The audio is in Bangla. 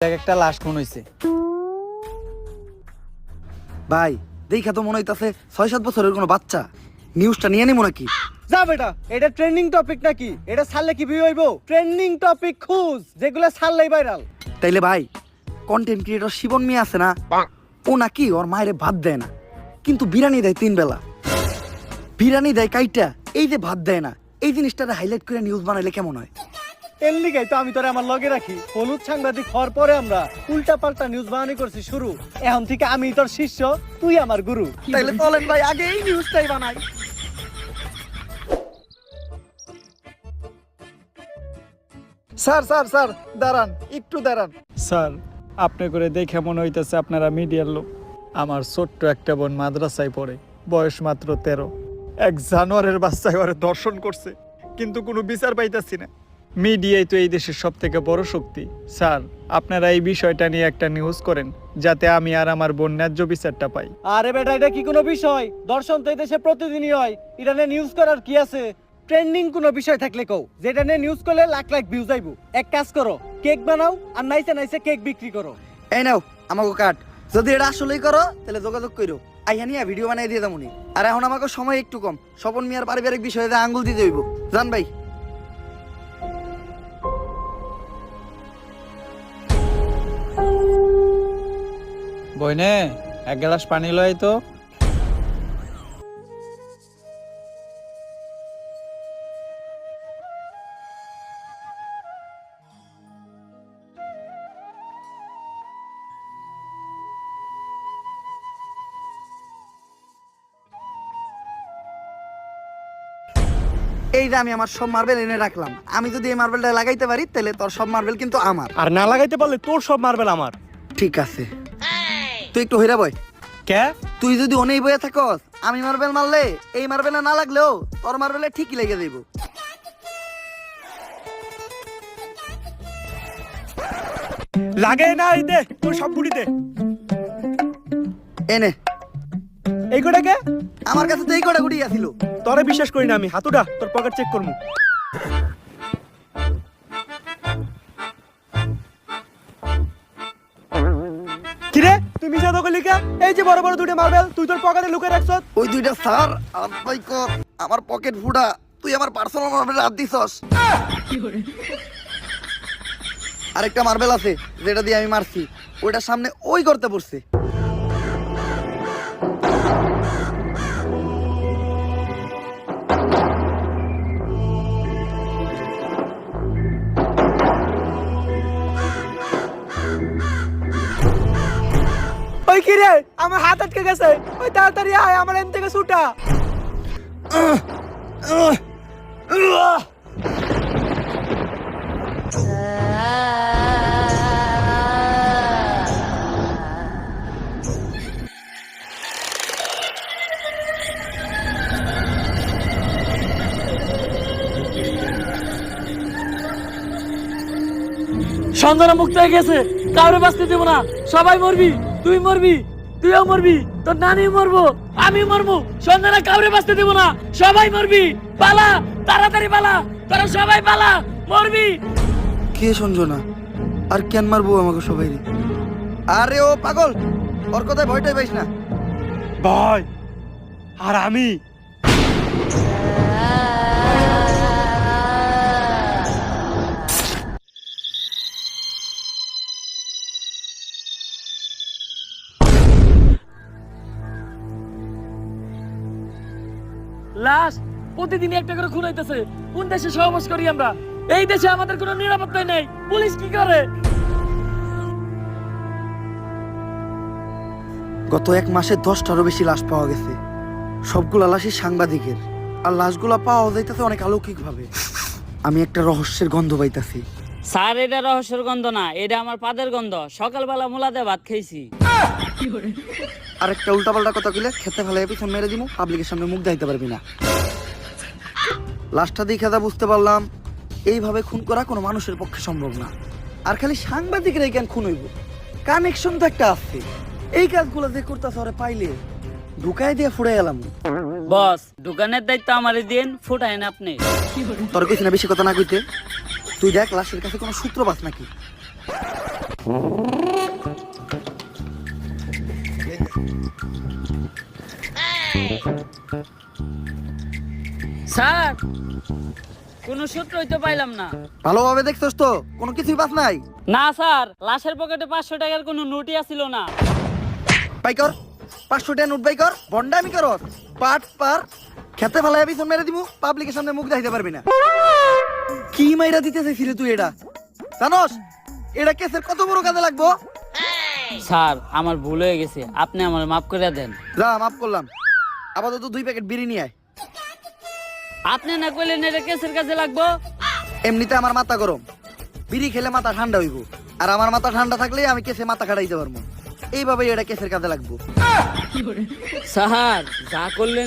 একটা লাশ খুন হইছে। ভাই দেখা তো মনে হইতাছে 6-7 বছরের কোনো বাচ্চা। নিউজটা নিয়ে নিবো নাকি? যা বেটা, এটা ট্রেন্ডিং টপিক নাকি? এটা ছাড়লে কি ভিউ হইব? ট্রেন্ডিং টপিক খুঁজ, যেগুলো ছাড়লেই ভাইরাল। তাইলে ভাই কন্টেন্ট ক্রিয়েটর শিবন মিয়া আছে না, ও নাকি ওর মায়ের ভাত দেয় না, কিন্তু বিরিয়ানি দেয় 3 বেলা। বিরিয়ানি দেয় কাইটা, এই যে ভাত দেয় না, এই জিনিসটারে হাইলাইট করে নিউজ বানাইলে কেমন হয়? এর লিগাই তো আমি তোরে আমার লগে রাখি। হলুদ সাংবাদিক হওয়ার পরে আমরা উল্টা পাল্টা নিউজ বানানি করছি শুরু। এখন থেকে আমি তোর শিষ্য, তুই আমার গুরু। তাইলে চলেন ভাই আগে এই নিউজটাই বানাই। স্যার স্যার স্যার দাঁড়ান, একটু দাঁড়ান। স্যার, আপনি করে দেখে মনে হইতেছে আপনারা মিডিয়ার লোক। আমার ছোট্ট একটা বোন মাদ্রাসায় পড়ে, বয়স মাত্র 13। এক জানোয়ারের বাচ্চায় ওরে দর্শন করছে, কিন্তু কোনো বিচার পাইতাছি না। মিডিয়াই তো এই দেশের সব থেকে বড় শক্তি। স্যার, আপনারা এই বিষয়টা নিয়ে একটা নিউজ করেন, যাতে আমি আর আমার বোন ন্যায্য বিচারটা পাই। আরে বেটা, এটা কি কোনো বিষয়? দর্শন তো এই দেশে প্রতিদিনই হয়। এটা নিয়ে নিউজ করার কি আছে? ট্রেন্ডিং কোনো বিষয় থাকলে কও, যেটা নিয়ে নিউজ করলে লাখ লাখ ভিউজ আইবো। এক কাজ করো, কেক বানাও আর নাইসে নাইসে কেক বিক্রি করো। এই নাও আমাকে কাট। যদি এটা আসলেই করো তাহলে যোগাযোগ করো, আইহানিয়া ভিডিও বানাই দিয়ে দামুনি। আর এখন আমাকে সময় একটু কম, স্বপন মিয়ার পারিবারিক বিষয়ে আঙ্গুল দিতে হইব। জান ভাই। বইনে এক গ্লাস পানি লয় তো। এই যে আমি আমার সব মার্বেল এনে রাখলাম, আমি যদি এই মার্বেলটা লাগাইতে পারি তাহলে তোর সব মার্বেল কিন্তু আমার। আর না লাগাইতে পারলে তোর সব মার্বেল আমার। ঠিক আছে, তুই একটু হইরা বয়। কে? তুই যদি অনেক বয়ে থাকস, আমি মার্বেল মারলে এই মার্বেলে না লাগলেও তোর মার্বেলে ঠিকই লেগে যাইব। লাগে না, এই দে তোর সব বুড়ি দে। এনে এই কোটা কে? আমার কাছে তো এই কটা গুটি আছিল। তোরে বিশ্বাস করি না আমি। হাতুটা তোর পকেট চেক করমু। কিরে তুই মিছা তো কইলি কে? এই যে বড় বড় দুটো মার্বেল তুই তোর পকেটে লুকিয়ে রাখছ। ওই দুইটা স্যার আর ভাই কর, আমার পকেট ফুটা। তুই আমার পার্সোনাল মার্বেল হাত দিছস। আরেকটা মার্বেল আছে যেটা দিয়ে আমি মারছি, ওইটার সামনে ওই করতে পড়ছে। ওই কিরে আমার হাত আটকে গেছে। ওই তাড়াতাড়ি আয়, আমার এন থেকে ছুটা। সঞ্জনা মুক্ত হয়ে গেছে, কাউরে বাঁচতে দেবো না। সবাই মরবি, তুই মরবি, তুইও মরবি, তোর নানি মরবো, আমি মরবো। সঞ্জনা কাউরে বাঁচতে দেবো না, সবাই মরবি। পালা, তাড়াতাড়ি পালা, তোরা সবাই পালা, মরবি। কে সঞ্জনা? আর কেন মারবো আমাকে সবাই? আরে ও পাগল, ওর কথায় ভয়টাই পাইস না। ভাই আর আমি লাশ প্রতিদিন একটা করে খুন হইতেছে। কোন দেশে সহবাস করি আমরা? এই দেশে আমাদের কোনো নিরাপত্তা নেই। পুলিশ কি করে? গত 1 মাসে 10টারও বেশি লাশ পাওয়া গেছে। সবগুলা লাশই সাংবাদিকের, আর লাশগুলা পাওয়া যাইতেছে অনেক অলৌকিক ভাবে। আমি একটা রহস্যের গন্ধ পাইতাছি। স্যার, এটা রহস্যের গন্ধ না, এটা আমার পাদের গন্ধ। সকালবেলা মুলাতে ভাত খাইছি। আর একটা উল্টাপাল্টা কথা কইলে খেতে ফেলে পিছন মেরে দিমু, পাবলিকের সামনে মুখ দেখাইতে পারবি না। লাশটা দেখে যা বুঝতে পারলাম, এইভাবে খুন করা কোনো মানুষের পক্ষে সম্ভব না। আর খালি সাংবাদিকেরাই কেন খুন হইব? কানেকশন তো একটা আছে। এই কাজগুলো যে করতেছে ওরে পাইলে ঢুকাই দিয়ে ফুড়ে এলাম। বস, দোকানের দায়িত্ব আমারে দিন, ফুটাইন আপনি। তোর কইছি না বেশি কথা না কইতে। তুই দেখ লাশের কাছে কোনো সূত্র পাস নাকি। স্যার কোনো সূত্রই তো পাইলাম না। ভালোভাবে দেখছস তো কোনো কিছুই বাস নাই? না স্যার, লাশের পকেটে 500 টাকার কোনো নোটই আসিল না। বাই কর 500 টাকা নোট বাই কর। বন্ডামি করস পাট পার খেতে ফেলায় পিছন মেরে দিমু, পাবলিকের সামনে মুখ দেখাইতে পারবি না। কি মাইরা দিতে চাইছিলি তুই এটা? জানোস এটা কেসের কত বড় কাজে লাগবো? স্যার আমার ভুল হয়ে গেছে, আপনি আমার মাফ করে দেন। যা মাফ করলাম, আপাতত 2 প্যাকেট বিড়ি নিয়ে আয়। আপনি না কইলেন এটা কেসের কাজে লাগবো। এমনিতে আমার মাথা গরম, বিড়ি খেলে মাথা ঠান্ডা হইব, আর আমার মাথা ঠান্ডা থাকলে আমি কেসে মাথা খাটাইতে পারবো। এইভাবে এটা কেসের কাজে লাগবো। স্যার যা করলেন